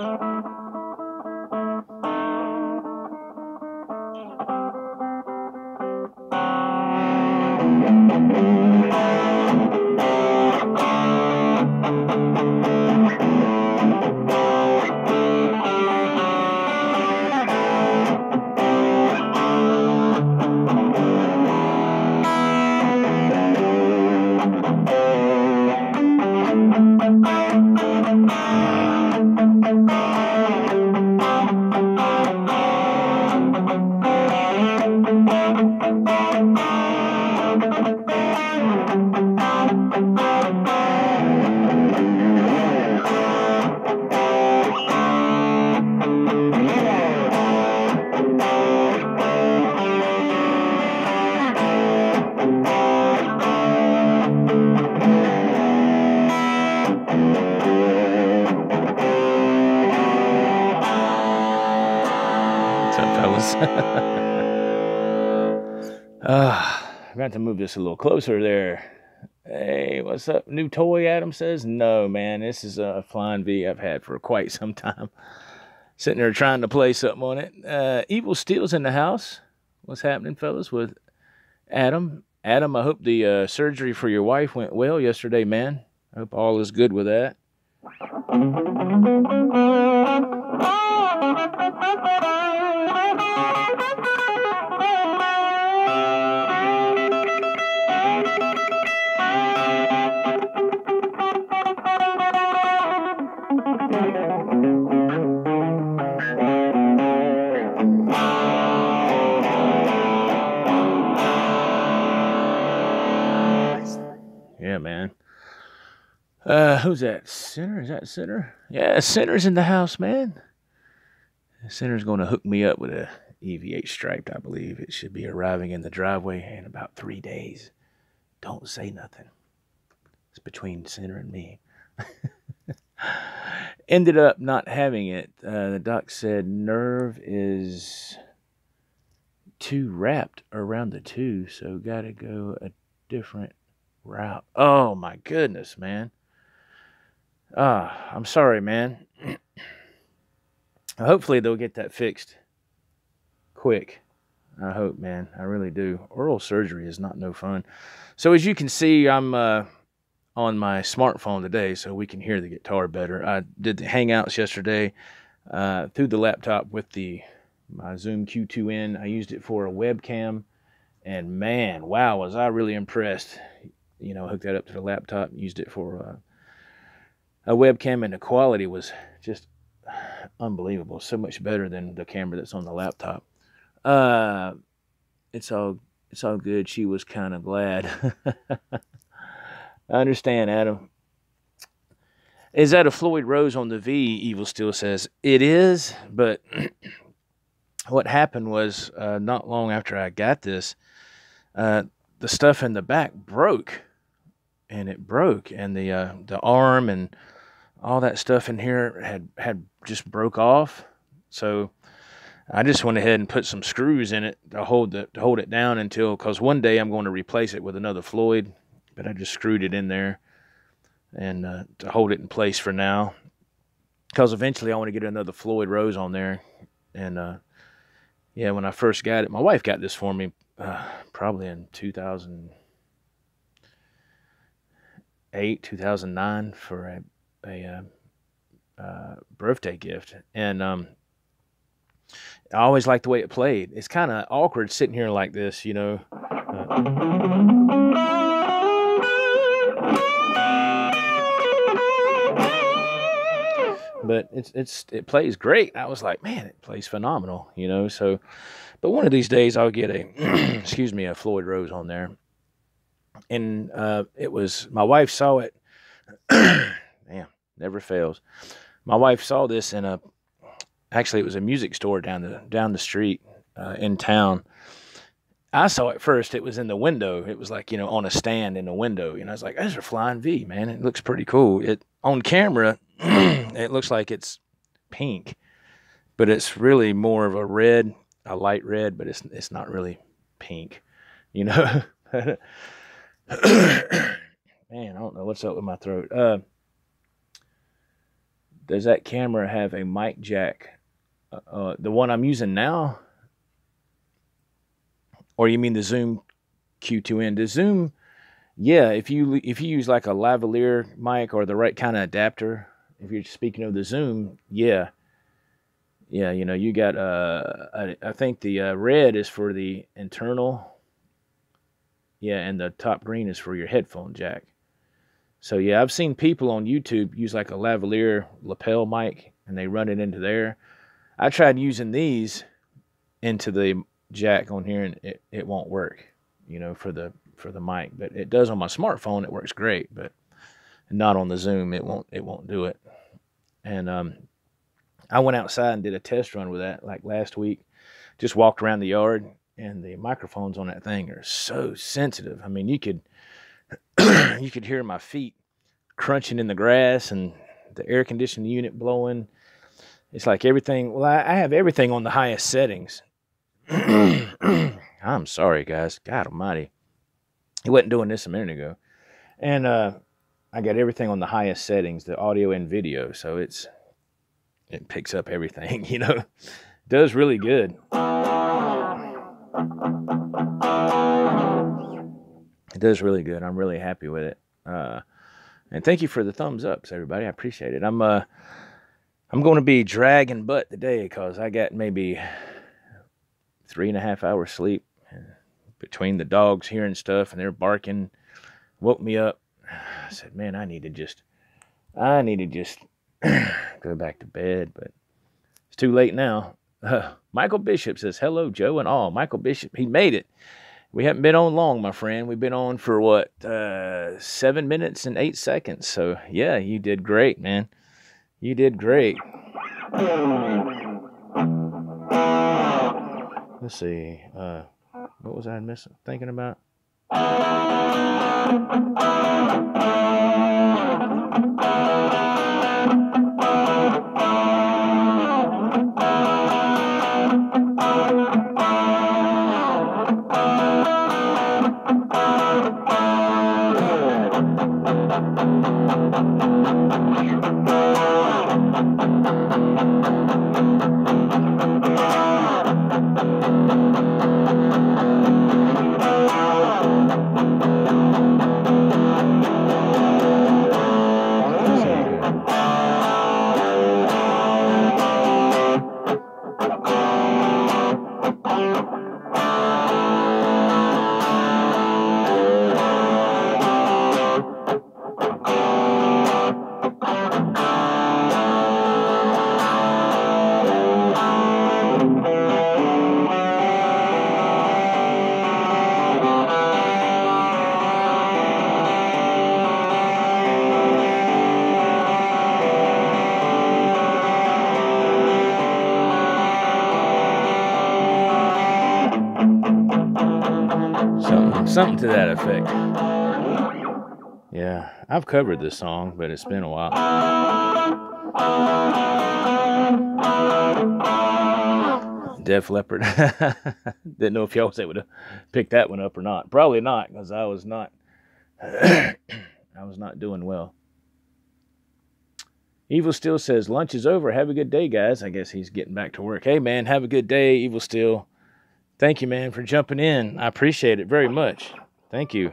I'm going to move this a little closer there. Hey, what's up? New toy, Adam says? No, man, this is a Flying V I've had for quite some time. Sitting there trying to play something on it. Evil Steel's in the house. What's happening, fellas, with Adam? Adam, I hope the surgery for your wife went well yesterday, man. I hope all is good with that. Yeah, man. Who's that? Sinner? Is that Sinner? Yeah, Sinner's in the house, man. Sinner's going to hook me up with a EV8 striped, I believe. It should be arriving in the driveway in about 3 days. Don't say nothing. It's between Sinner and me. Ended up not having it. The doc said nerve is too wrapped around the two, so got to go a different route. Oh, my goodness, man. I'm sorry, man. Hopefully they'll get that fixed quick. I hope, man. I really do. Oral surgery is not no fun. So as you can see, I'm on my smartphone today, so we can hear the guitar better. I did the Hangouts yesterday through the laptop with my Zoom Q2N. I used it for a webcam, and man, wow, was I really impressed. You know, hooked that up to the laptop, used it for a webcam, and the quality was just unbelievable. So much better than the camera that's on the laptop. It's all good. She was kind of glad. I understand, Adam. Is that a Floyd Rose on the V? Evil Steel says it is, but what happened was not long after I got this, the stuff in the back broke, and the arm and all that stuff in here had just broke off. So I just went ahead and put some screws in it to hold it down because one day I'm going to replace it with another Floyd, but I just screwed it in there and to hold it in place for now, because eventually I want to get another Floyd Rose on there. And yeah, when I first got it, my wife got this for me probably in 2008, 2009 for a birthday gift, and I always liked the way it played. It's kind of awkward sitting here like this, you know. But it plays great. I was like, man, it plays phenomenal, you know. So, but one of these days I'll get a a Floyd Rose on there. And it was, my wife saw it. Damn, never fails. My wife saw this actually it was a music store down the street in town. I saw it first. It was in the window. It was like, you know, on a stand in the window. And I was like, that's a Flying V, man. It looks pretty cool. On camera, it looks like it's pink, but it's really more of a light red, but it's not really pink, you know. Man, I don't know what's up with my throat. Does that camera have a mic jack? The one I'm using now? Or you mean the Zoom Q2N? The Zoom, yeah, if you use like a lavalier mic or the right kind of adapter, if you're speaking of the Zoom, yeah. Yeah, you got, I think the red is for the internal, yeah, and the top green is for your headphone jack. So, yeah, I've seen people on YouTube use like a lavalier lapel mic, and they run it into there. I tried using these into the jack on here, and it won't work, for the mic. But it does on my smartphone. It works great, but not on the Zoom. It won't do it. And I went outside and did a test run with that like last week. Just walked around the yard, and the microphones on that thing are so sensitive. I mean, you could hear my feet crunching in the grass and the air conditioning unit blowing. It's like everything. Well, I have everything on the highest settings. I'm sorry, guys. God almighty. He wasn't doing this a minute ago. And I got everything on the highest settings, the audio and video. So it picks up everything, It does really good. It does really good. I'm really happy with it. And thank you for the thumbs ups, everybody. I appreciate it. I'm going to be dragging butt today because I got maybe 3.5 hours sleep between the dogs hearing stuff and they're barking. Woke me up. I said, man, I need to just go back to bed, but it's too late now. Michael Bishop says, hello, Joe and all. Michael Bishop, he made it. We haven't been on long, my friend. We've been on for 7 minutes and 8 seconds. So, yeah, you did great, man. You did great. Let's see. What was I thinking about? Something to that effect. Yeah, I've covered this song, but it's been a while. Def Leppard. Didn't know if y'all was able to pick that one up or not. Probably not, because I was not doing well. Evil Steel says, lunch is over. Have a good day, guys. I guess he's getting back to work. Hey, man, have a good day, Evil Steel. Thank you, man, for jumping in. I appreciate it very much. Thank you.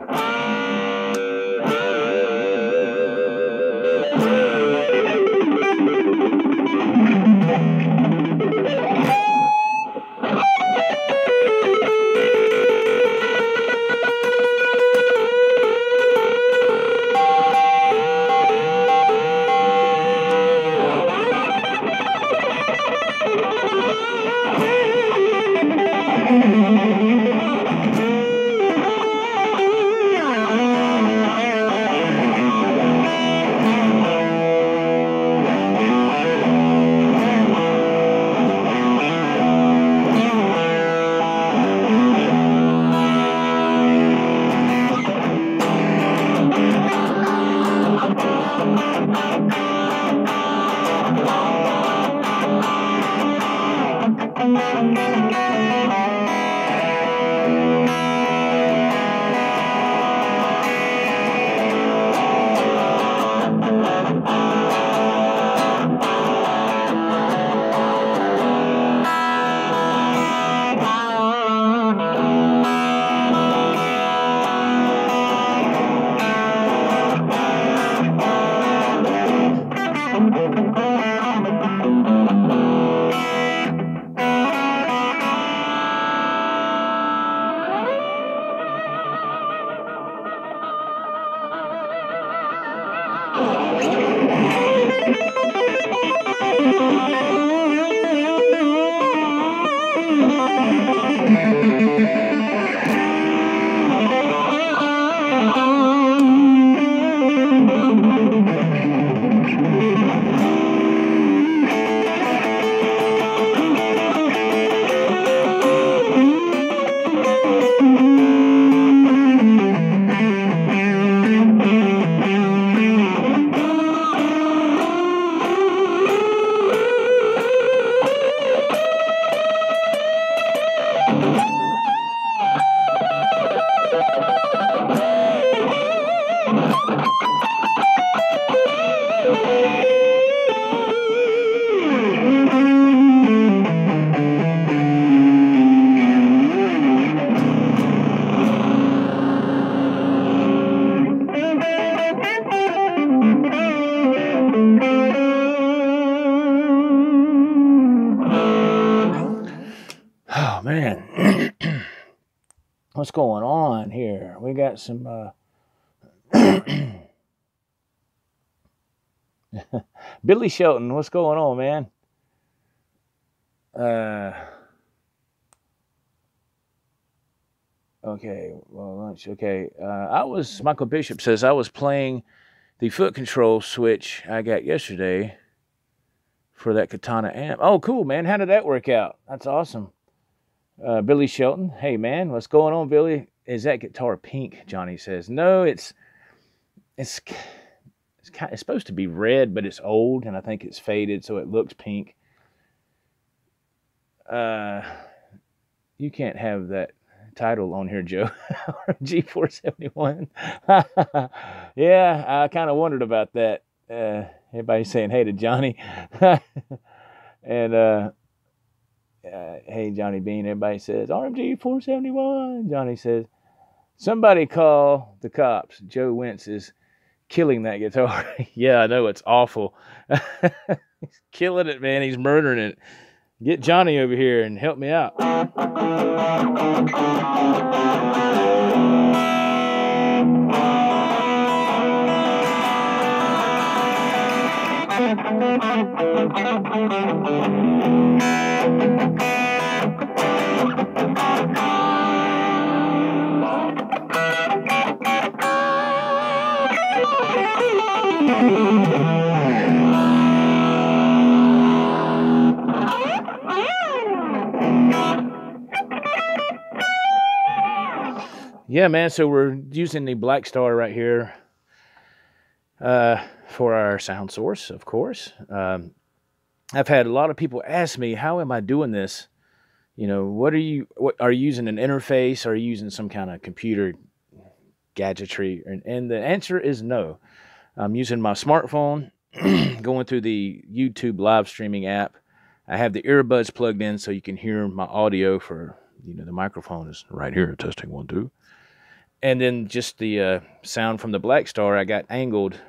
man. What's going on here? We got some Billy Shelton. What's going on, man? Okay, well, lunch. Okay, Michael Bishop says I was playing the foot control switch I got yesterday for that Katana amp. Oh, cool, man. How did that work out? That's awesome. Billy Shelton. Hey, man, what's going on, Billy? Is that guitar pink? Johnny says. No, it's supposed to be red, but it's old, and I think it's faded, so it looks pink. You can't have that title on here, Joe. G471. Yeah, I kind of wondered about that. Everybody's saying hey to Johnny. And hey, Johnny Bean, everybody says RMG 471. Johnny says, somebody call the cops. Joe Wentz is killing that guitar. Yeah, I know, it's awful. He's killing it, man. He's murdering it. Get Johnny over here and help me out. Yeah, man, so we're using the Black Star right here for our sound source, of course. I've had a lot of people ask me, how am I doing this? You know, what are you using an interface? Are you using some kind of computer gadgetry? And the answer is no. I'm using my smartphone, going through the YouTube live streaming app. I have the earbuds plugged in so you can hear my audio for, the microphone is right here, testing 1, 2. And then just the sound from the Black Star, I got angled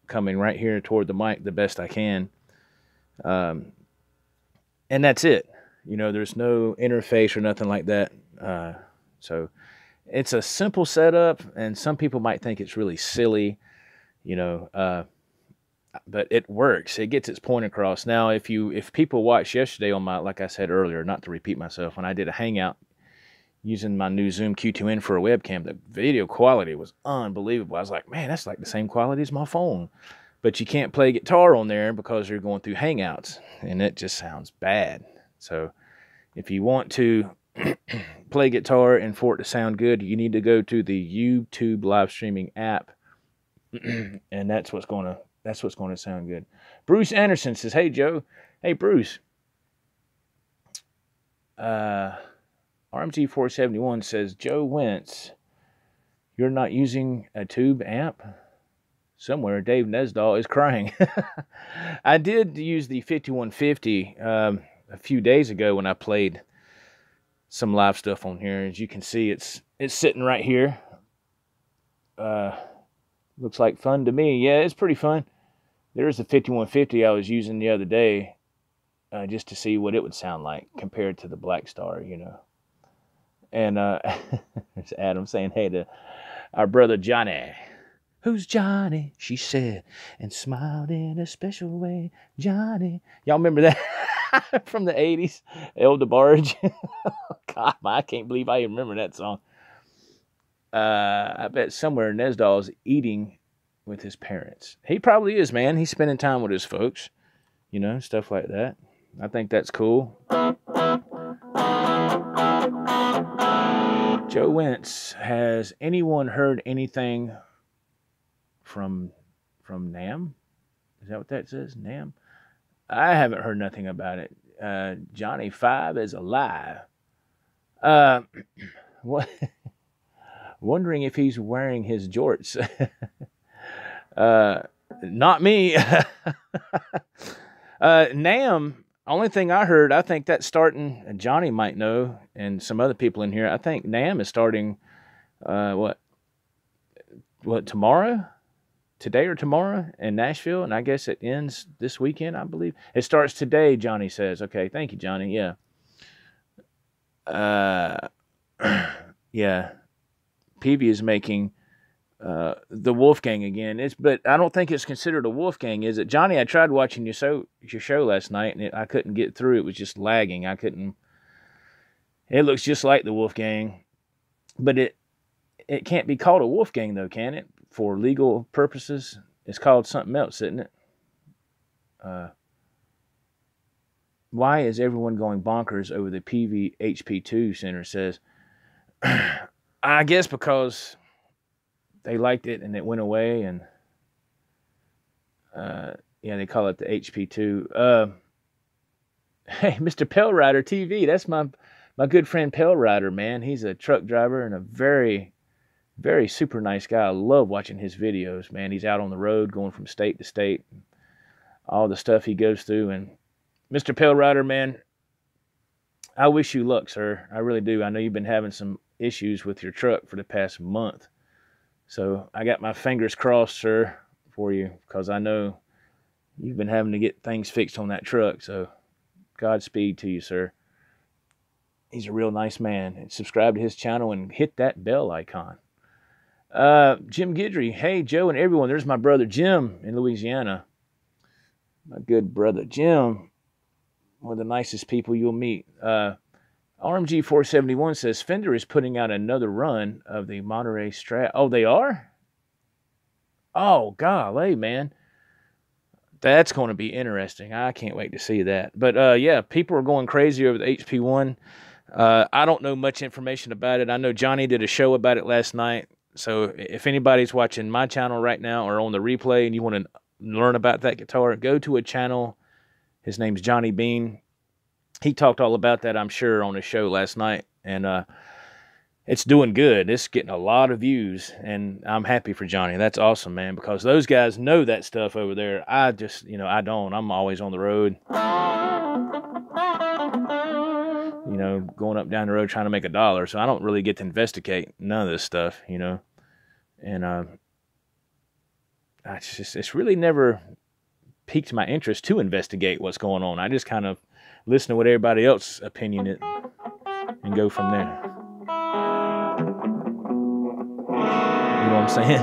coming right here toward the mic the best I can. And that's it. There's no interface or nothing like that. So it's a simple setup, and some people might think it's really silly, but it works. It gets its point across. Now, if people watched yesterday on my, like I said earlier, not to repeat myself, when I did a hangout using my new Zoom Q2N for a webcam, the video quality was unbelievable. I was like, man, that's like the same quality as my phone. But you can't play guitar on there because you're going through Hangouts, and it just sounds bad. So if you want to play guitar and for it to sound good, you need to go to the YouTube live streaming app, and that's what's going to sound good. Bruce Anderson says, hey, Joe. Hey, Bruce. RMG 471 says, Joe Wentz, you're not using a tube amp? Somewhere Dave Nesdahl is crying. I did use the 5150 a few days ago when I played some live stuff on here. As you can see, it's sitting right here. Looks like fun to me. Yeah, it's pretty fun. There's the 5150 I was using the other day just to see what it would sound like compared to the Black Star, And there's Adam saying hey to our brother Johnny. Who's Johnny? She said, and smiled in a special way. Johnny. Y'all remember that from the 80s? El DeBarge. God, I can't believe I even remember that song. I bet somewhere Nesdahl is eating with his parents. He probably is, man. He's spending time with his folks. Stuff like that. I think that's cool. Joe Wentz, has anyone heard anything from NAM? Is that what that says? NAM? I haven't heard nothing about it. Johnny 5 is alive. What? Wondering if he's wearing his jorts. Not me. NAM, only thing I heard, I think that's starting, Johnny might know, and some other people in here, I think NAM is starting, what, tomorrow? Today or tomorrow in Nashville, and I guess it ends this weekend, I believe. It starts today, Johnny says. Okay, thank you, Johnny, yeah. Uh, yeah, Peavy is making the Wolfgang again. But I don't think it's considered a Wolfgang, is it, Johnny? I tried watching your show last night, and I couldn't get through. It was just lagging. I couldn't. It looks just like the Wolfgang, but it can't be called a Wolfgang though, can it? For legal purposes, it's called something else, isn't it? Uh, why is everyone going bonkers over the PVHP2 Center? Says, I guess because they liked it and it went away, and yeah, they call it the HP2. Hey, Mr. Pell Rider TV, that's my good friend Pell Rider, man. He's a truck driver and a very, very super nice guy. I love watching his videos, man. He's out on the road going from state to state, all the stuff he goes through. And Mr. Pell Rider, man, I wish you luck, sir. I really do. I know you've been having some issues with your truck for the past month. So I got my fingers crossed, sir, for you, because I know you've been having to get things fixed on that truck. So Godspeed to you, sir. He's a real nice man. And subscribe to his channel and hit that bell icon. Jim Guidry. Hey, Joe and everyone. There's my brother Jim in Louisiana. My good brother Jim. One of the nicest people you'll meet. RMG 471 says Fender is putting out another run of the Monterey Strat. Oh, they are? Oh, golly, man. That's going to be interesting. I can't wait to see that. But, yeah, people are going crazy over the HP1. I don't know much information about it. I know Johnny did a show about it last night. So if anybody's watching my channel right now or on the replay and you want to learn about that guitar, go to a channel. His name's Johnny Bean. He talked all about that, I'm sure, on his show last night. And it's doing good. It's getting a lot of views, and I'm happy for Johnny. That's awesome, man, because those guys know that stuff over there. I just, I don't. I'm always on the road, going up down the road trying to make $1. So I don't really get to investigate none of this stuff, And it's really never piqued my interest to investigate what's going on. I just kind of listen to what everybody else's opinion is and go from there. You know what I'm saying?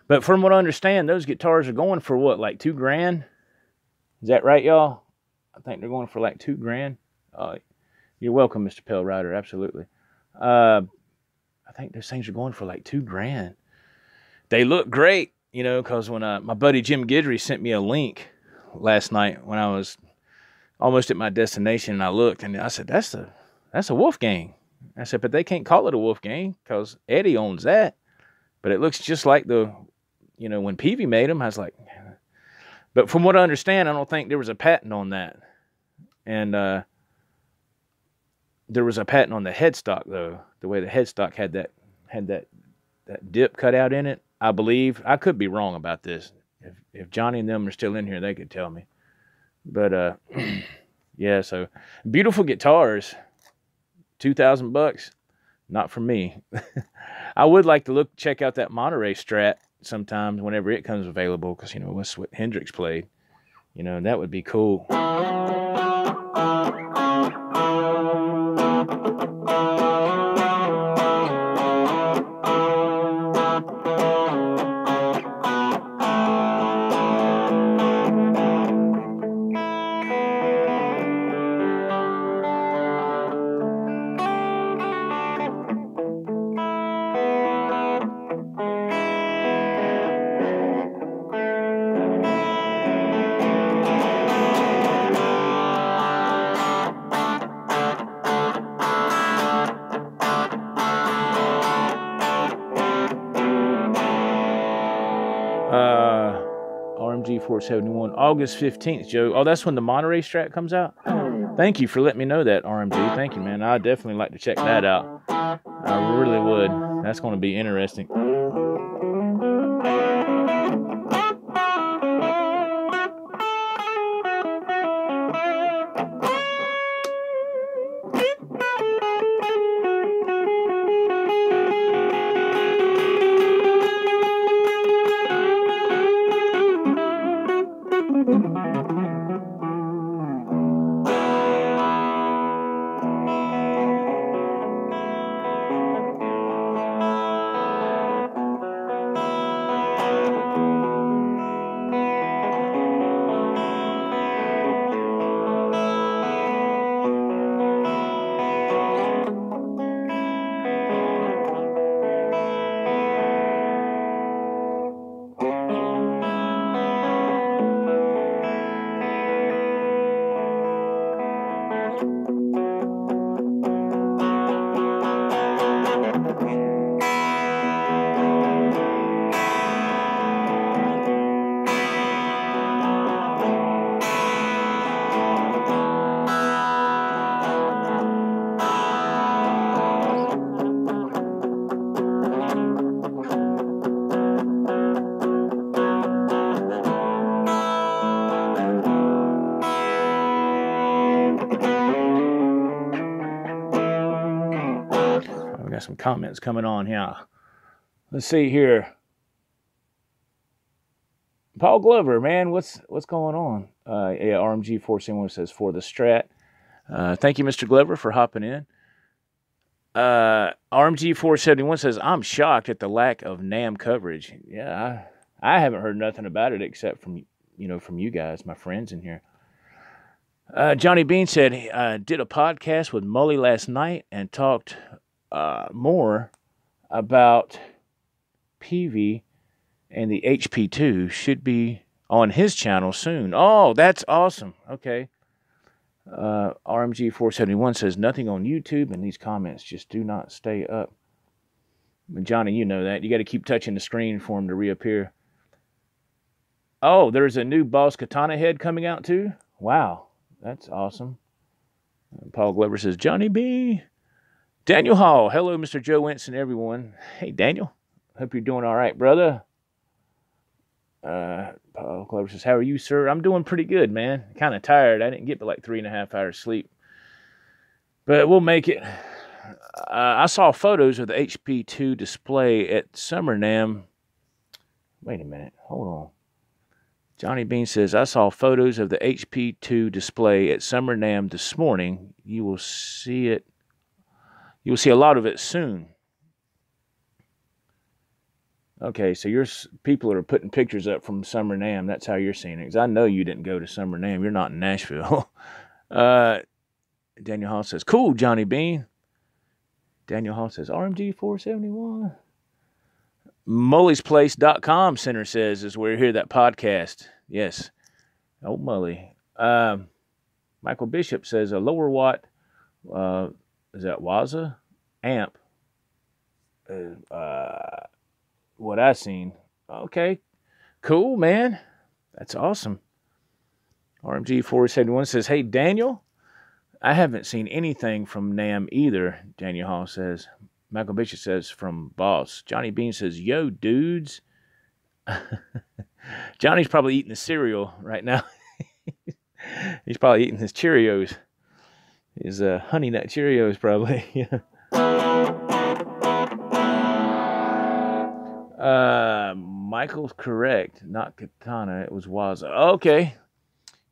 But from what I understand, those guitars are going for what, like $2,000? Is that right, y'all? I think they're going for like $2,000. You're welcome, Mr. Pell Rider. Absolutely. I think those things are going for like $2,000. They look great, because when my buddy Jim Guidry sent me a link last night when I was almost at my destination, and I looked and I said, that's a Wolfgang. I said, but they can't call it a Wolfgang because Eddie owns that. But it looks just like when Peavy made them. I was like, but from what I understand, I don't think there was a patent on that. And there was a patent on the headstock, though. The way the headstock had that dip cut out in it, I believe. I could be wrong about this. If Johnny and them are still in here, they could tell me. But yeah, so beautiful guitars, $2,000. Not for me. I would like to check out that Monterey Strat sometimes whenever it comes available, because that's what Hendrix played. That would be cool. RMG 471. August 15th, Joe. Oh, that's when the Monterey Strat comes out? Thank you for letting me know that, RMG. Thank you, man. I'd definitely like to check that out. I really would. That's going to be interesting. Got some comments coming on here. Let's see here. Paul Glover, man, what's going on? Yeah, RMG 471 says for the Strat. Thank you, Mr. Glover, for hopping in. RMG 471 says I'm shocked at the lack of NAM coverage. Yeah, I haven't heard nothing about it except from you guys, my friends in here. Johnny Bean said did a podcast with Mully last night and talked more about PV, and the HP2 should be on his channel soon. Oh, that's awesome. Okay. RMG 471 says nothing on YouTube, and these comments just do not stay up. Johnny, you know that. You got to keep touching the screen for them to reappear. Oh, there's a new Boss Katana head coming out too? Wow, that's awesome. Paul Glover says, Johnny B. Daniel Hall, hello, Mr. Joe Wentz and everyone. Hey, Daniel. Hope you're doing all right, brother. Paul Glover says, how are you, sir? I'm doing pretty good, man. Kind of tired. I didn't get but like 3.5 hours sleep. But we'll make it. I saw photos of the HP2 display at Summer NAMM. Wait a minute. Hold on. Johnny Bean says, I saw photos of the HP2 display at Summer NAMM this morning. You will see it. You will see a lot of it soon. Okay, so people are putting pictures up from Summer NAMM. That's how you're seeing it. Because I know you didn't go to Summer NAMM. You're not in Nashville. Daniel Hall says, cool, Johnny Bean. Daniel Hall says, RMG 471. MullysPlace.com center says is where you hear that podcast. Yes. Oh, Mully. Michael Bishop says a lower watt, is that Waza? Amp. What I seen. Okay. Cool, man. That's awesome. RMG 471 says, hey, Daniel, I haven't seen anything from NAMM either, Daniel Hall says. Michael Bishop says, from Boss. Johnny Bean says, yo, dudes. Johnny's probably eating the cereal right now. He's probably eating his Cheerios. His Honey Nut Cheerios, probably. Michael's correct. Not Katana. It was Waza. Okay.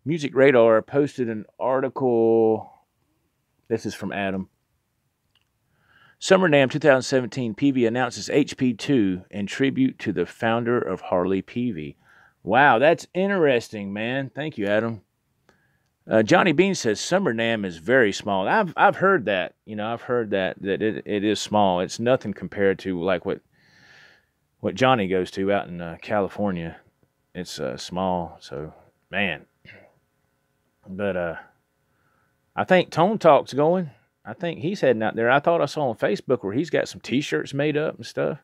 Music Radar posted an article. This is from Adam. Summer NAMM 2017 PV announces HP2 in tribute to the founder of Harley PV. Wow, that's interesting, man. Thank you, Adam. Johnny Bean says Summer NAMM is very small. I've heard that. I've heard that it is small. It's nothing compared to like what Johnny goes to out in California. It's small. So man, but I think Tone Talk's going. I think he's heading out there. I thought I saw on Facebook where he's got some T-shirts made up and stuff.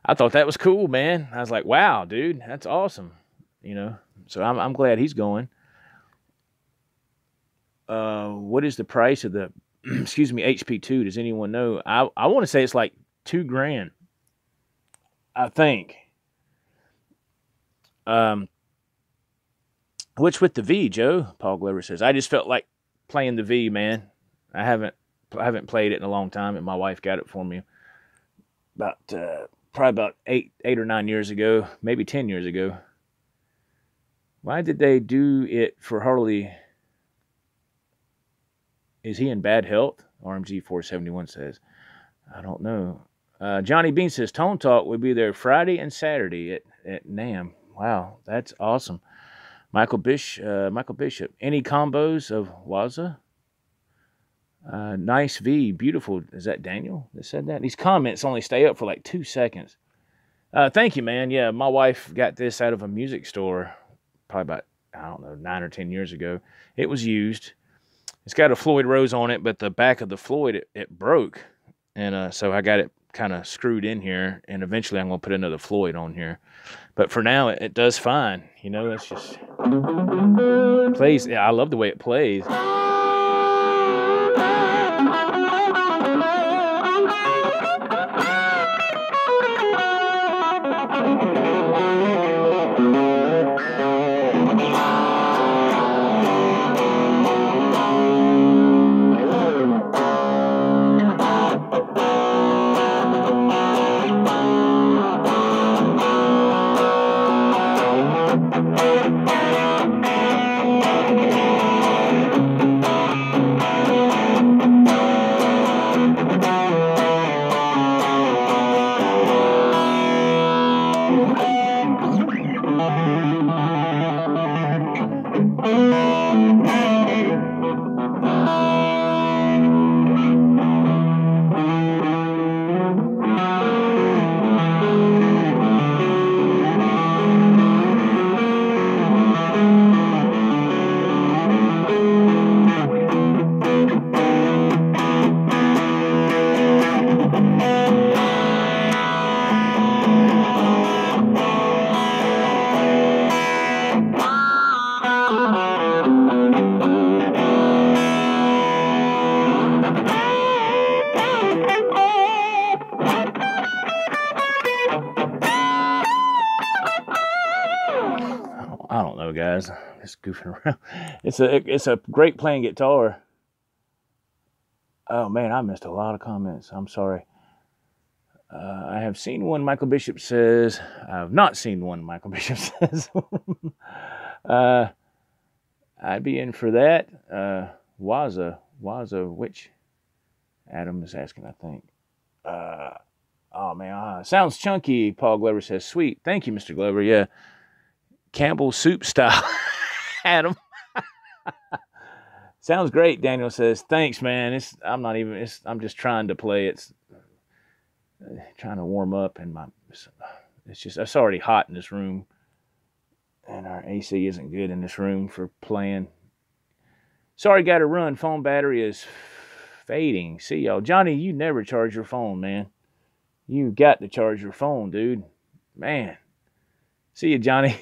I thought that was cool, man. I was like, wow, dude, that's awesome. you know. So I'm glad he's going. What is the price of the excuse me HP2? Does anyone know? I want to say it's like $2,000. I think. Um, which with the V, Joe? Paul Glover says. I just felt like playing the V, man. I haven't played it in a long time, and my wife got it for me about probably about 8 or 9 years ago, maybe 10 years ago. Why did they do it for Harley? Is he in bad health? RMG 471 says. I don't know. Johnny Bean says Tone Talk will be there Friday and Saturday at NAMM. Wow, that's awesome. Michael Bishop. Any combos of Waza? Nice V, beautiful. Is that Daniel that said that? These comments only stay up for like 2 seconds. Thank you, man. Yeah, my wife got this out of a music store probably about, I don't know, 9 or 10 years ago. It was used. It's got a Floyd Rose on it, but the back of the Floyd, it broke. And so I got it kind of screwed in here, and eventually I'm going to put another Floyd on here. But for now, it does fine. You know, it's just plays. Yeah, I love the way it plays. I don't know, guys. Just goofing around. It's a great playing guitar. Oh man, I missed a lot of comments. I'm sorry. I have seen one. Michael Bishop says. I have not seen one. Michael Bishop says. I'd be in for that. Waza, which Adam is asking, I think. Oh man, sounds chunky. Paul Glover says, sweet. Thank you, Mr. Glover. Yeah. Campbell soup style. Adam. Sounds great, Daniel says. Thanks, man. I'm just trying to play. It's trying to warm up, and it's already hot in this room, and our AC isn't good in this room for playing. Sorry, got to run. Phone battery is fading. See y'all. Johnny, you never charge your phone, man. You got to charge your phone, dude. Man. See you, Johnny.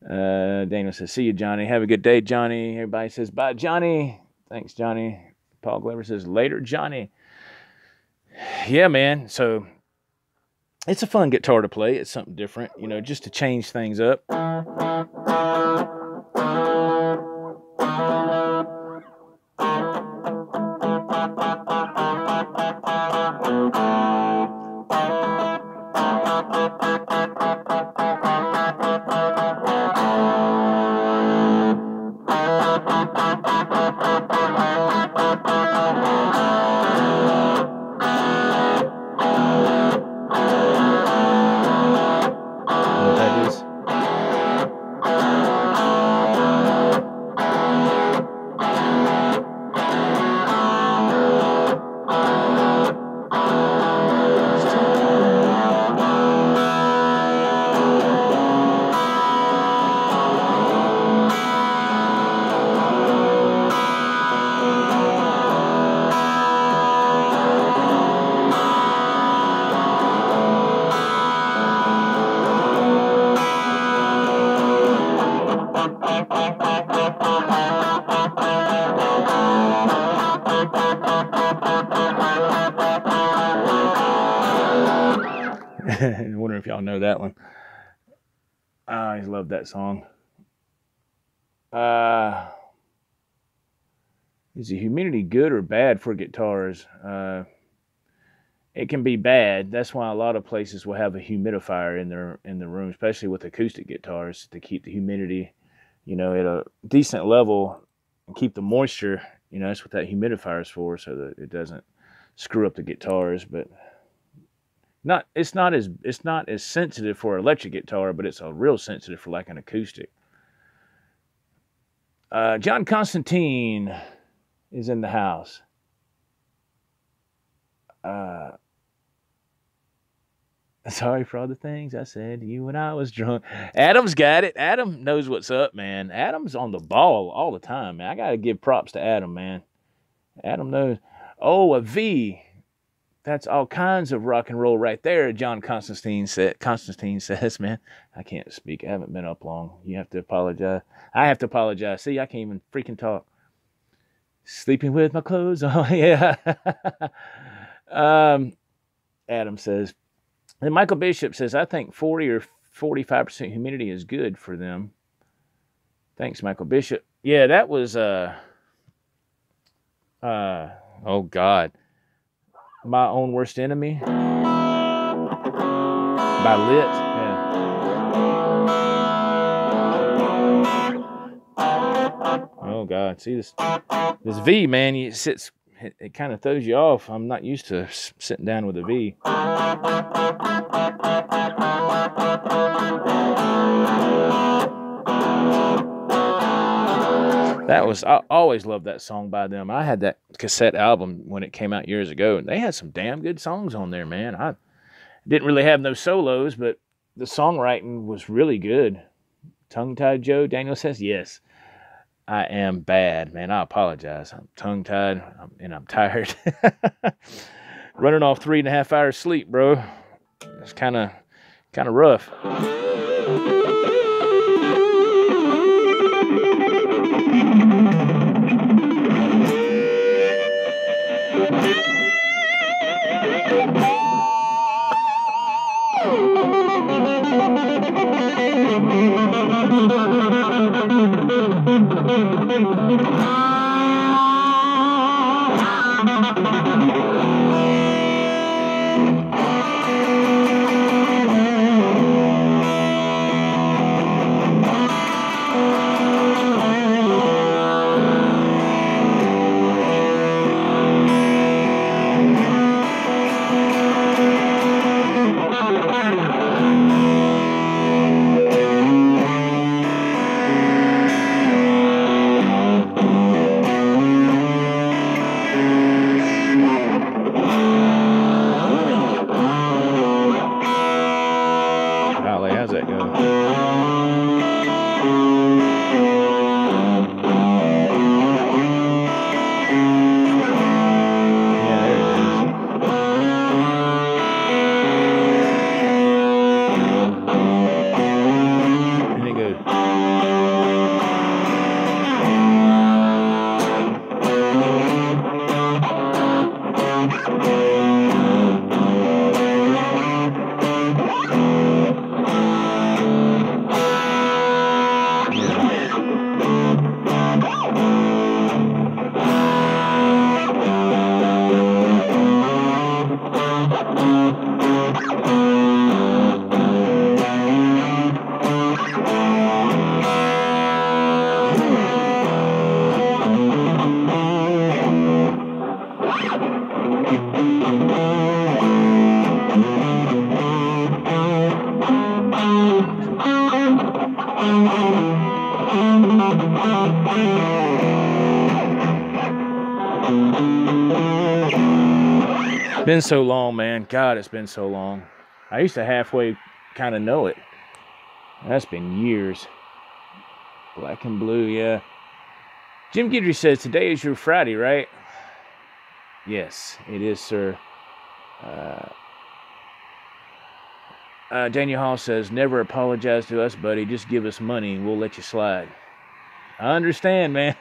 Daniel says, see you, Johnny. Have a good day, Johnny. Everybody says, bye, Johnny. Thanks, Johnny. Paul Glover says, later, Johnny. Yeah, man. So it's a fun guitar to play. It's something different, you know, just to change things up. I wonder if y'all know that one. I always loved that song. Is the humidity good or bad for guitars? It can be bad. That's why a lot of places will have a humidifier in the room, especially with acoustic guitars, to keep the humidity, at a decent level and keep the moisture. That's what that humidifier is for, so that it doesn't screw up the guitars. But it's not as sensitive for an electric guitar, but it's a real sensitive for like an acoustic. John Constantine is in the house. Sorry for all the things I said to you when I was drunk. Adam's got it. Adam knows what's up, man. Adam's on the ball all the time, man. I got to give props to Adam, man. Adam knows. Oh, a V. That's all kinds of rock and roll right there, John Constantine says, man. I can't speak. I haven't been up long. You have to apologize. I have to apologize. See, I can't even freaking talk. Sleeping with my clothes on. Yeah. Adam says, and Michael Bishop says, I think 40 or 45% humidity is good for them. Thanks, Michael Bishop. Yeah, that was, oh God. My Own Worst Enemy by Lit. Yeah. Oh God, see this V, man. It kind of throws you off. I'm not used to sitting down with a V. I always loved that song by them. I had that cassette album when it came out years ago, and they had some damn good songs on there, man. I didn't really have no solos, but the songwriting was really good. Tongue-tied Joe, Daniel says, yes. I am bad, man. I apologize. I'm tongue-tied, and I'm tired. Running off 3.5 hours sleep, bro. It's kind of rough. Been so long, man. God, it's been so long. I used to halfway kind of know it. That's been years. Black and blue, yeah. Jim Guidry says, today is your Friday, right? Yes, it is, sir. Daniel Hall says, never apologize to us, buddy. Just give us money and we'll let you slide. I understand, man.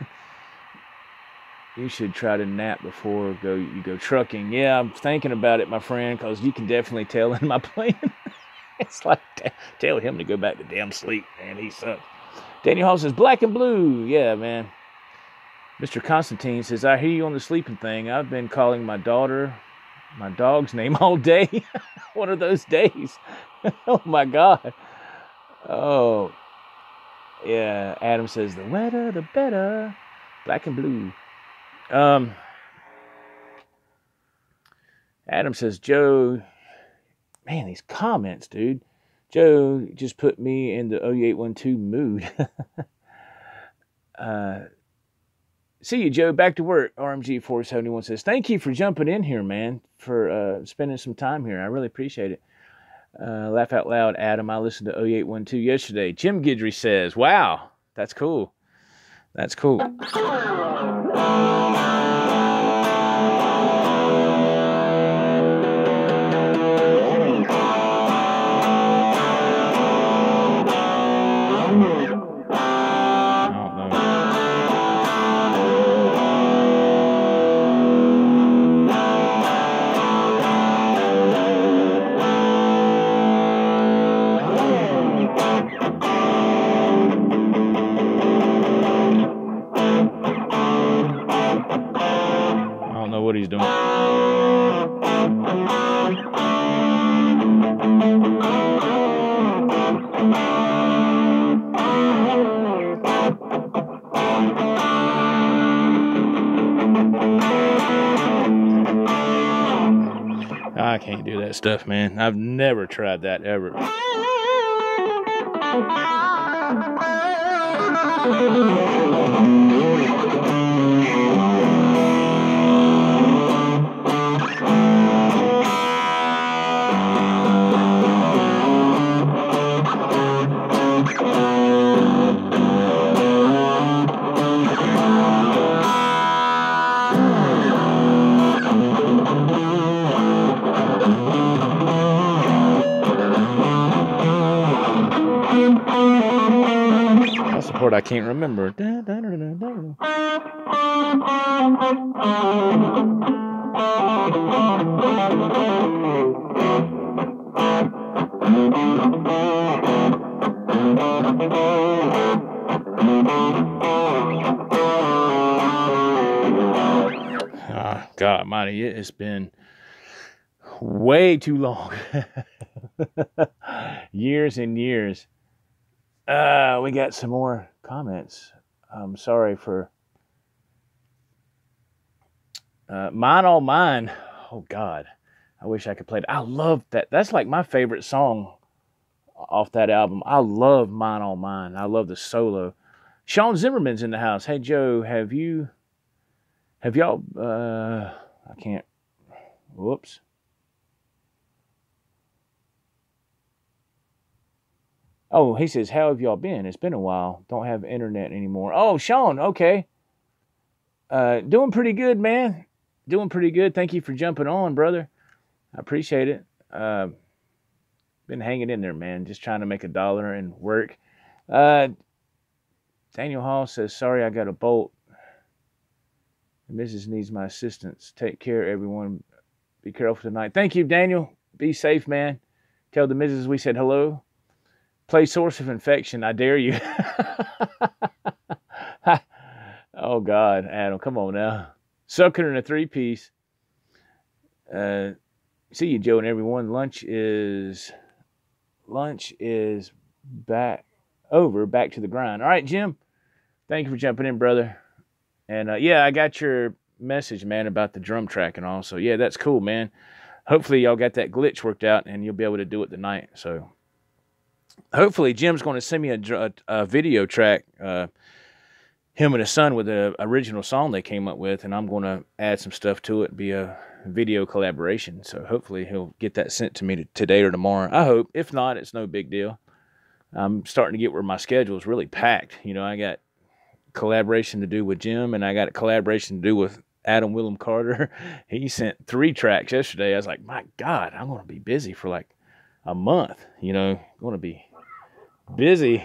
You should try to nap before you go trucking. Yeah, I'm thinking about it, my friend, because you can definitely tell in my plan. It's like, tell him to go back to damn sleep, man. He sucks. Daniel Hall says, black and blue. Yeah, man. Mr. Constantine says, I hear you on the sleeping thing. I've been calling my daughter my dog's name all day. One of those days. Oh, my God. Oh, yeah. Adam says, the wetter, the better. Black and blue. Adam says, Joe, man, these comments, dude. Joe just put me in the 0812 mood. See you, Joe. Back to work. RMG 471 says, thank you for jumping in here, man, for spending some time here. I really appreciate it. Laugh out loud, Adam. I listened to 0812 yesterday. Jim Guidry says, wow, that's cool. That's cool. What he's doing. I can't do that stuff, man. I've never tried that ever. That's the part I can't remember. God almighty, it has been way too long. Years and years. We got some more comments. I'm sorry for Mine All Mine. Oh God, I wish I could play it. I love that. That's like my favorite song off that album. I love Mine All Mine. I love the solo. Sean Zimmerman's in the house. Hey Joe, have y'all I can't, whoops. Oh, he says, how have y'all been? It's been a while. Don't have internet anymore. Oh, Sean, okay. Doing pretty good, man. Doing pretty good. Thank you for jumping on, brother. I appreciate it. Been hanging in there, man. Just trying to make $1 and work. Daniel Hall says, sorry, I got a bolt. The missus needs my assistance. Take care, everyone. Be careful tonight. Thank you, Daniel. Be safe, man. Tell the missus we said hello. Play source of infection. I dare you. Oh, God, Adam. Come on now. Sucker in a 3-piece. See you, Joe, and everyone. Lunch is back to the grind. All right, Jim. Thank you for jumping in, brother. And, yeah, I got your message, man, about the drum track and all. So, yeah, that's cool, man. Hopefully y'all got that glitch worked out and you'll be able to do it tonight. So, hopefully Jim's going to send me a video track, him and his son with the original song they came up with, and I'm going to add some stuff to it, be a video collaboration. So, hopefully he'll get that sent to me today or tomorrow. I hope. If not, it's no big deal. I'm starting to get where my schedule is really packed. You know, I got collaboration to do with Jim, and I got a collaboration to do with Adam Willem Carter. He sent 3 tracks yesterday. I was like, my God, I'm going to be busy for like a month. You know, going to be busy.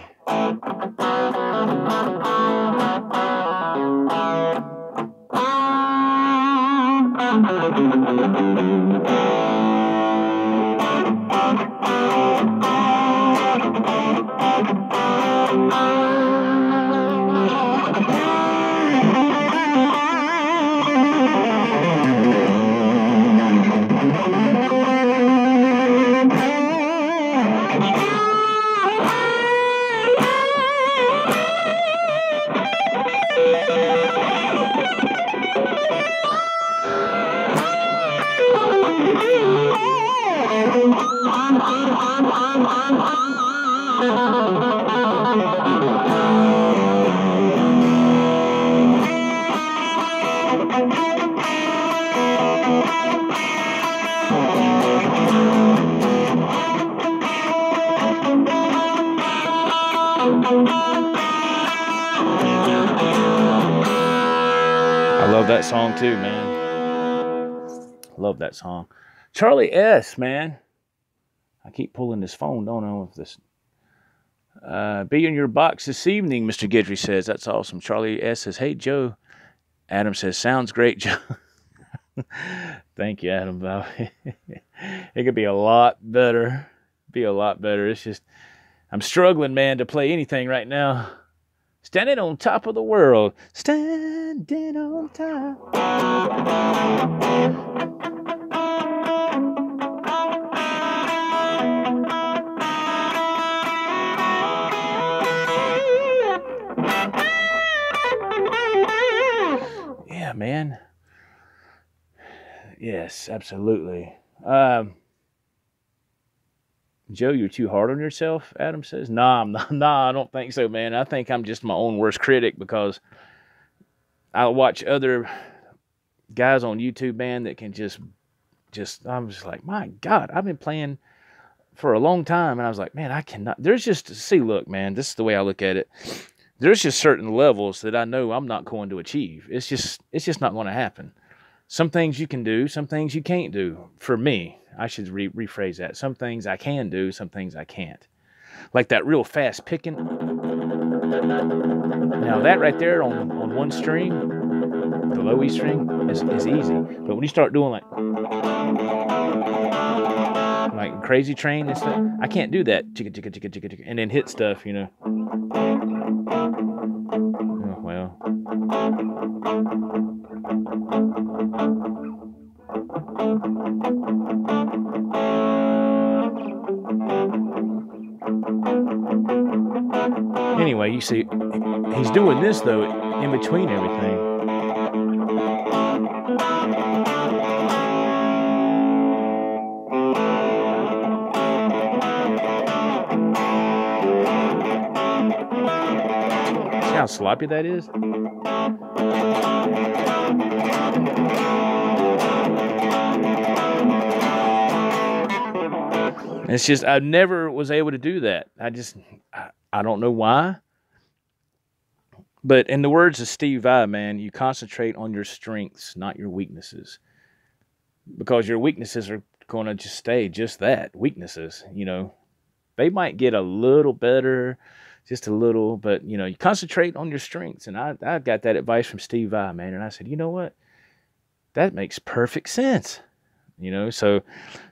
I love that song too, man. Love that song. Charlie S., man. I keep pulling this phone, don't know if this... be in your box this evening, Mr. Guidry says. That's awesome. Charlie S. says, hey, Joe. Adam says, sounds great, Joe. Thank you, Adam. It could be a lot better. Be a lot better. It's just, I'm struggling, man, to play anything right now. Standing on top of the world. Standing on top. Yeah, man. Yes, absolutely. Joe, you're too hard on yourself, Adam says. Nah, I'm not. Nah, I don't think so, man. I think I'm just my own worst critic because I watch other guys on YouTube, man, that can just, I'm just like, my God, I've been playing for a long time. And I was like, man, I cannot. There's just, see, look, man, this is the way I look at it. There's just certain levels that I know I'm not going to achieve. It's just not going to happen. Some things you can do, some things you can't do. For me, I should rephrase that. Some things I can do, some things I can't. Like that real fast picking. Now that right there on one string, the low E string, is easy. But when you start doing like Crazy Train and stuff, I can't do that. Chicka, chicka, chicka, chicka, chicka, and then hit stuff, you know. Oh, well. Anyway, you see, he's doing this, though, in between everything. See how sloppy that is? It's just, I never was able to do that. I don't know why. But in the words of Steve Vai, man, you concentrate on your strengths, not your weaknesses. Because your weaknesses are going to just stay just that, weaknesses, you know. They might get a little better, just a little, but, you know, you concentrate on your strengths. And I got that advice from Steve Vai, man. And I said, you know what? That makes perfect sense. You know, so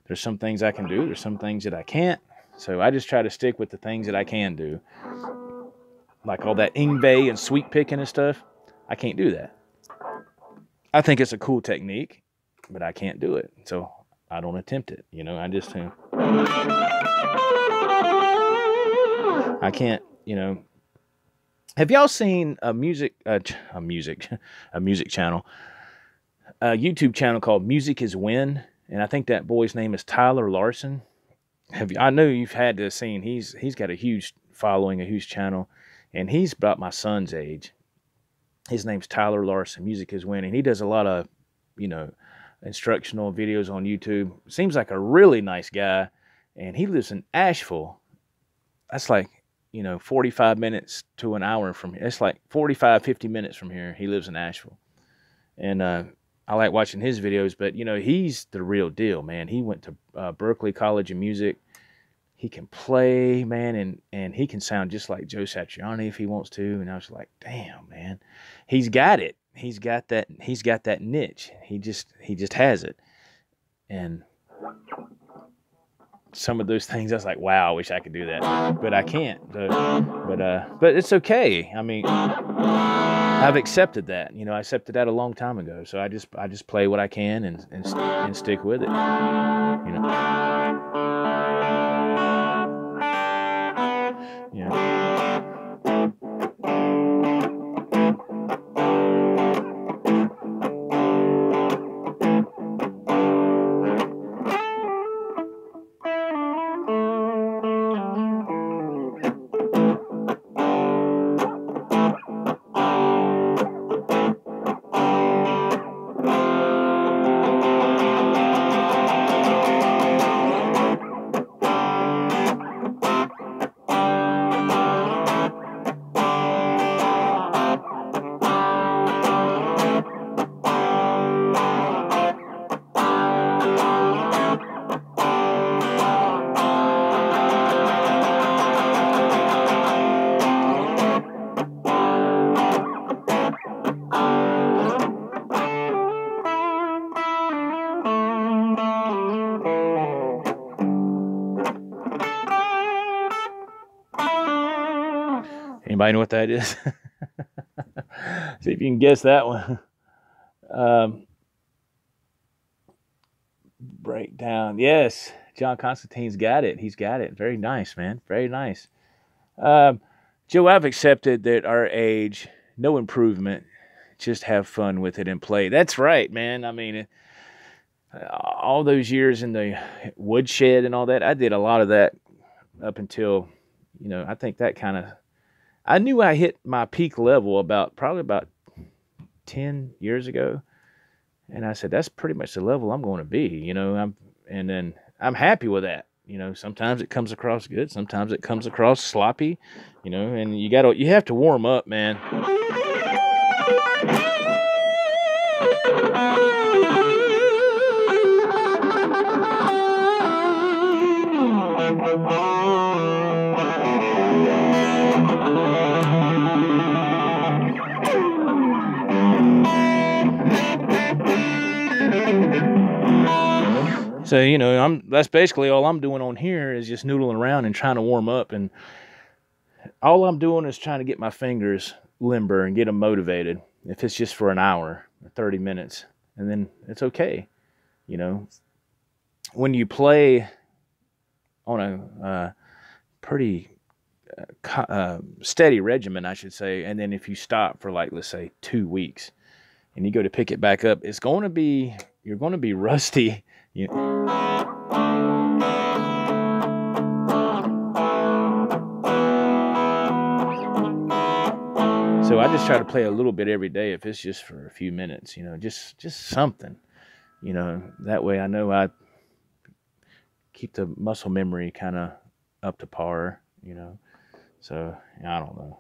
there's some things I can do. There's some things that I can't. So I just try to stick with the things that I can do. Like all that ingve and sweep picking and stuff. I can't do that. I think it's a cool technique, but I can't do it. So I don't attempt it. You know, I just, I can't, you know. Have y'all seen a music channel, a YouTube channel called Music Is Win? And I think that boy's name is Tyler Larson. I know you've had to seen, he's got a huge following, a huge channel, and he's about my son's age. His name's Tyler Larson, Music Is Win, and he does a lot of, you know, instructional videos on YouTube. Seems like a really nice guy, and he lives in Asheville. That's like, you know, 45 minutes to an hour from here. It's like 45, 50 minutes from here. He lives in Asheville. And I like watching his videos, but, you know, he's the real deal, man. He went to Berkeley College of Music. He can play, man, and he can sound just like Joe Satriani if he wants to. And I was like, damn, man. He's got it. he's got that niche. He just has it. And some of those things, I was like, wow, I wish I could do that, but I can't. But it's okay. I mean, I've accepted that. I accepted that a long time ago. So I just play what I can and stick with it. You know. Yeah. Anybody know what that is? See if you can guess that one. Breakdown. Yes, John Constantine's got it. He's got it. Very nice, man. Very nice. Joe, I've accepted that our age, no improvement. Just have fun with it and play. That's right, man. I mean, all those years in the woodshed and all that, I did a lot of that up until, I think that kind of, I knew I hit my peak level probably about 10 years ago. And I said, that's pretty much the level I'm going to be, and then I'm happy with that. Sometimes it comes across good. Sometimes it comes across sloppy, and you have to warm up, man. So, that's basically all I'm doing on here is just noodling around and trying to warm up. And all I'm doing is trying to get my fingers limber and get them motivated. If it's just for an hour or 30 minutes, and then it's okay. When you play on a pretty steady regimen, I should say, and then if you stop for let's say 2 weeks and you go to pick it back up, you're going to be rusty. So I just try to play a little bit every day if it's just for a few minutes, just something, that way I know I keep the muscle memory kind of up to par, so I don't know.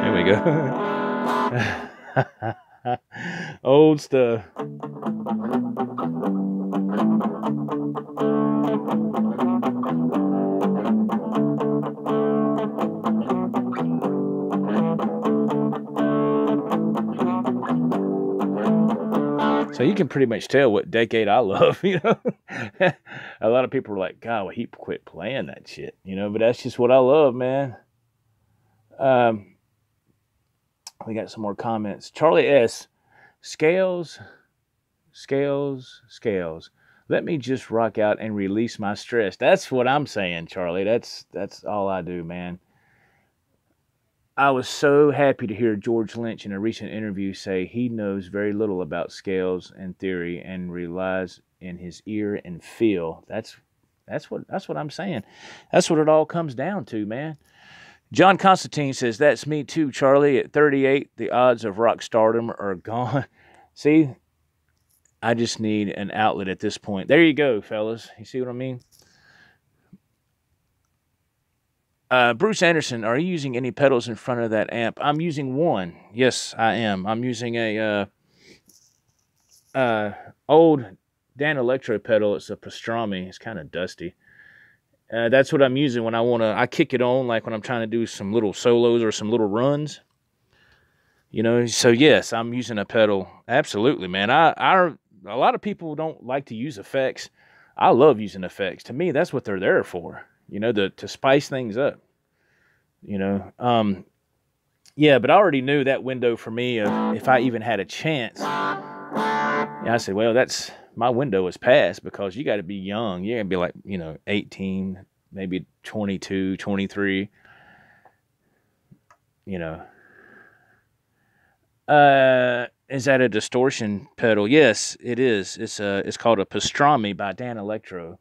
There we go. Old stuff. So you can pretty much tell what decade I love, A lot of people are like, God, well, he quit playing that shit, but that's just what I love, man. We got some more comments. Charlie S. Scales. Let me just rock out and release my stress. That's what I'm saying, Charlie. That's all I do, man. I was so happy to hear George Lynch in a recent interview say he knows very little about scales and theory and relies in his ear and feel. That's what I'm saying. That's what it all comes down to, man. John Constantine says, that's me too, Charlie. At 38, the odds of rock stardom are gone. See, I just need an outlet at this point. There you go, fellas. You see what I mean? Bruce Anderson, are you using any pedals in front of that amp? I'm using one. Yes, I am. I'm using a old Dan Electro pedal. It's a pastrami. It's kind of dusty. That's what I'm using when I kick it on, like when I'm trying to do some little solos or some little runs. So yes, I'm using a pedal. Absolutely, man. A lot of people don't like to use effects. I love using effects. To me, that's what they're there for. To spice things up. Yeah, but I already knew that window for me of if I even had a chance. I said, well, that's my window is past because you got to be young. You got to be like, 18, maybe 22, 23. Is that a distortion pedal? Yes, it is. It's called a pastrami by Dan Electro,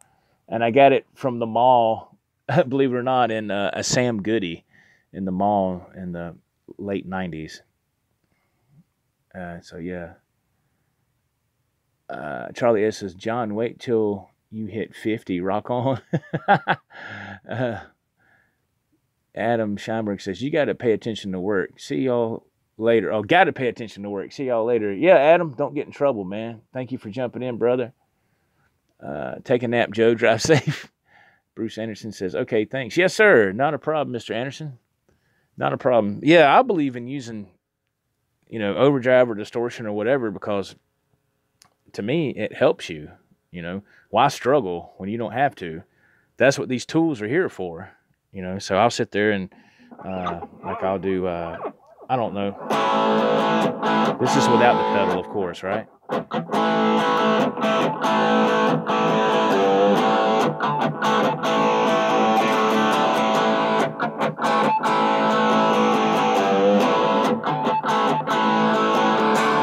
and I got it from the mall. Believe it or not, in a Sam Goody in the mall in the late '90s. So yeah. Charlie S says, John, wait till you hit 50. Rock on. Adam Scheinberg says, you got to pay attention to work. See y'all later. Oh, got to pay attention to work. See y'all later. Yeah, Adam, don't get in trouble, man. Thank you for jumping in, brother. Take a nap, Joe. Drive safe. Bruce Anderson says, okay, thanks. Yes, sir. Not a problem, Mr. Anderson. Not a problem. Yeah, I believe in using, overdrive or distortion or whatever because to me, it helps you. Why struggle when you don't have to? That's what these tools are here for. So I'll sit there and like I'll do, I don't know. This is without the pedal, of course, right?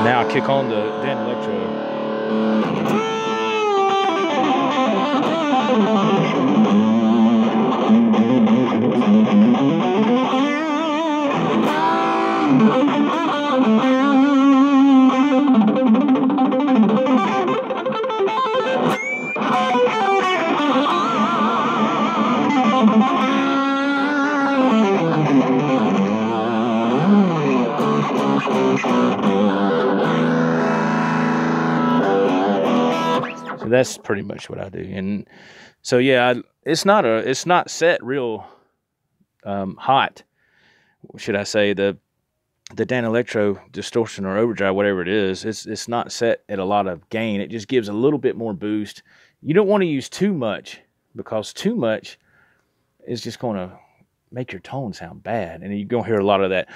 Now I kick on the Dan Electro. So that's pretty much what I do. And so yeah, it's not set real hot, should I say, the Dan Electro distortion or overdrive, whatever it is, it's not set at a lot of gain. It just gives a little bit more boost. You don't want to use too much because too much is just going to make your tone sound bad, and you're going to hear a lot of that,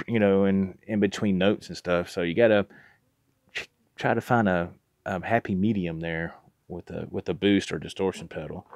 in between notes and stuff. So you got to try to find a happy medium there with a boost or distortion pedal,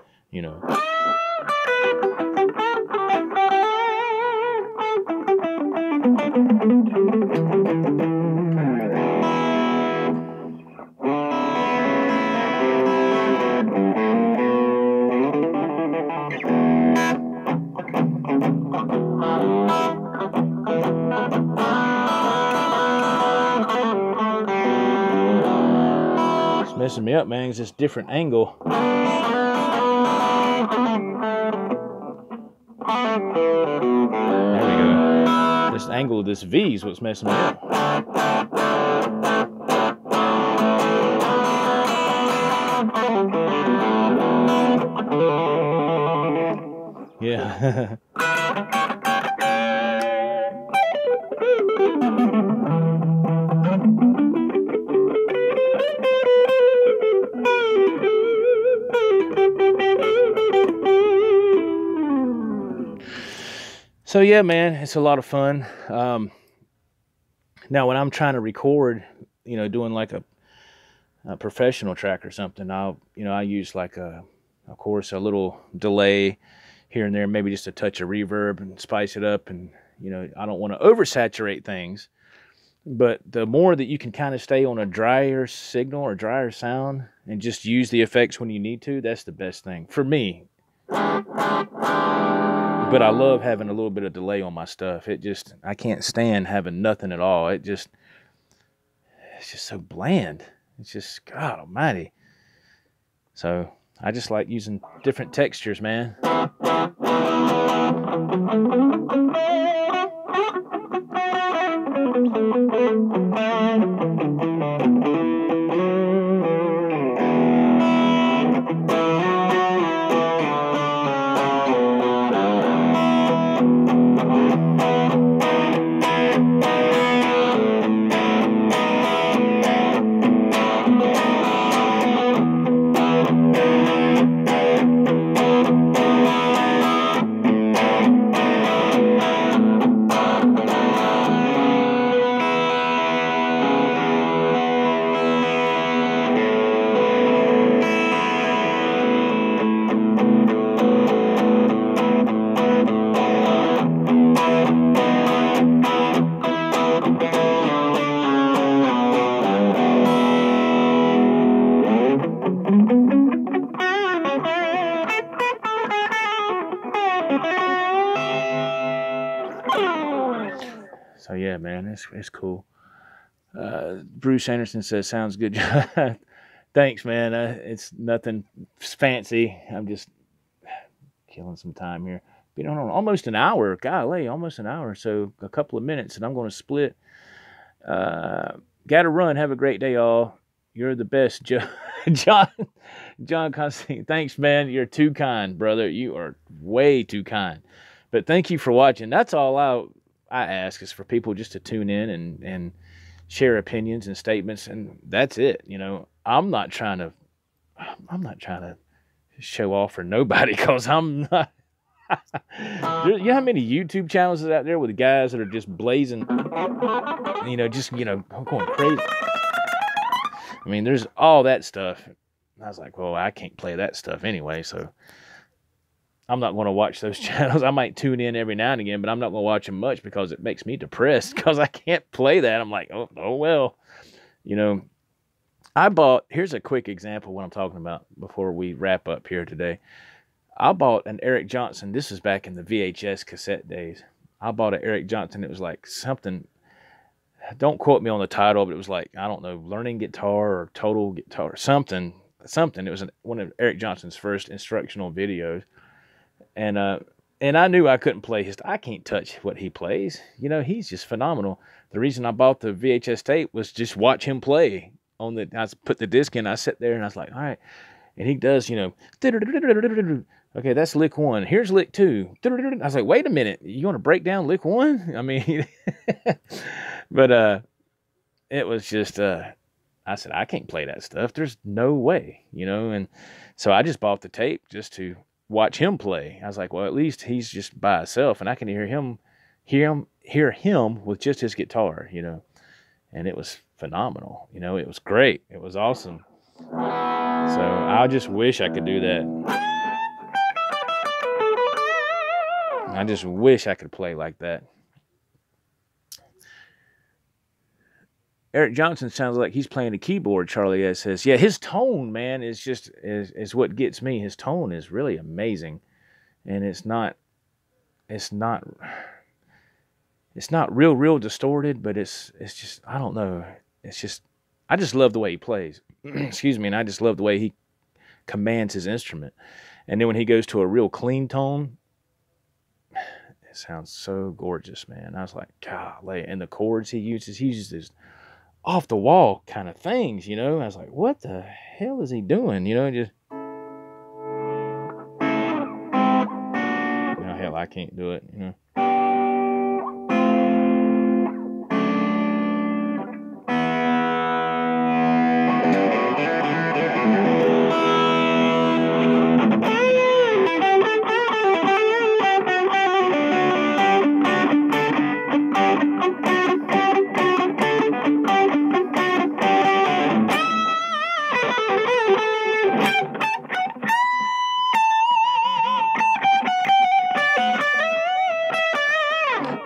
It's messing me up, man. It's this different angle. There we go. This angle of this V is what's messing me up. Yeah. So yeah, man, it's a lot of fun. Now when I'm trying to record, doing like a professional track or something, I use like of course, a little delay here and there, maybe just a touch of reverb and spice it up. And, I don't want to oversaturate things, but the more that you can kind of stay on a drier signal or drier sound and just use the effects when you need to, that's the best thing for me. But I love having a little bit of delay on my stuff. I can't stand having nothing at all. It's just so bland. It's just, God almighty. So I just like using different textures, man. So yeah, man, it's cool. Bruce Anderson says, "Sounds good." Thanks, man. It's nothing fancy. I'm just killing some time here. Been on almost an hour. Golly, almost an hour. So a couple of minutes, and I'm going to split. Got to run. Have a great day, all. You're the best, John Constantine. Thanks, man. You're too kind, brother. You are way too kind. But thank you for watching. That's all I ask is for people just to tune in and share opinions and statements, and that's it. You know, I'm not trying to show off for nobody because I'm not. You know how many YouTube channels is out there with guys that are just blazing, going crazy. I mean, there's all that stuff. I was like, well, I can't play that stuff anyway, so I'm not going to watch those channels. I might tune in every now and again, but I'm not going to watch them much because it makes me depressed because I can't play that. I'm like, oh well. You know, here's a quick example of what I'm talking about before we wrap up here today. I bought an Eric Johnson. This is back in the VHS cassette days. I bought an Eric Johnson. It was like something, don't quote me on the title, but it was like, I don't know, learning guitar or total guitar, something. It was one of Eric Johnson's first instructional videos. And I knew I couldn't play I can't touch what he plays. You know, he's just phenomenal. The reason I bought the VHS tape was just watch him play. I put the disc in, I sat there and I was like, all right. And he does, okay, that's lick one. Here's lick two. I was like, wait a minute, you want to break down lick one? I mean, but it was just, I said, I can't play that stuff. There's no way, and so I just bought the tape just to watch him play. I was like, well, at least he's just by himself, and I can hear him with just his guitar, and it was phenomenal. It was great. It was awesome. So I just wish I could do that. I just wish I could play like that. Eric Johnson sounds like he's playing the keyboard, Charlie S. says. Yeah, his tone, man, is what gets me. His tone is really amazing. And it's not real distorted, but it's just, I don't know. It's just, I just love the way he plays. Excuse me, and I just love the way he commands his instrument. And then when he goes to a real clean tone, it sounds so gorgeous, man. I was like, golly. And the chords he uses this off the wall kind of things, I was like, what the hell is he doing? Just, hell, I can't do it,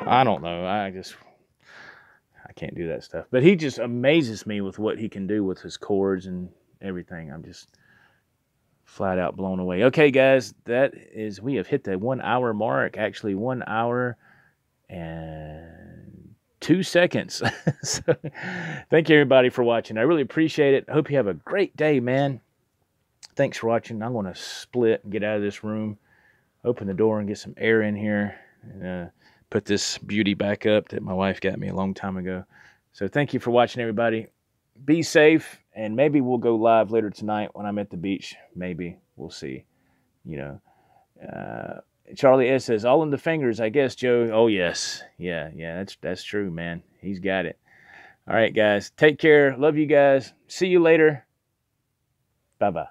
I don't know. I can't do that stuff. But he just amazes me with what he can do with his chords and everything. I'm just flat out blown away. Okay, guys, we have hit the 1 hour mark. Actually, 1 hour and 2 seconds. So, thank you, everybody, for watching. I really appreciate it. I hope you have a great day, man. Thanks for watching. I'm going to split and get out of this room, open the door and get some air in here, and put this beauty back up that my wife got me a long time ago. So thank you for watching, everybody. Be safe, and maybe we'll go live later tonight when I'm at the beach. Maybe. We'll see. Charlie S. says, all in the fingers, I guess, Joe. Oh, yes. Yeah, that's true, man. He's got it. All right, guys. Take care. Love you guys. See you later. Bye-bye.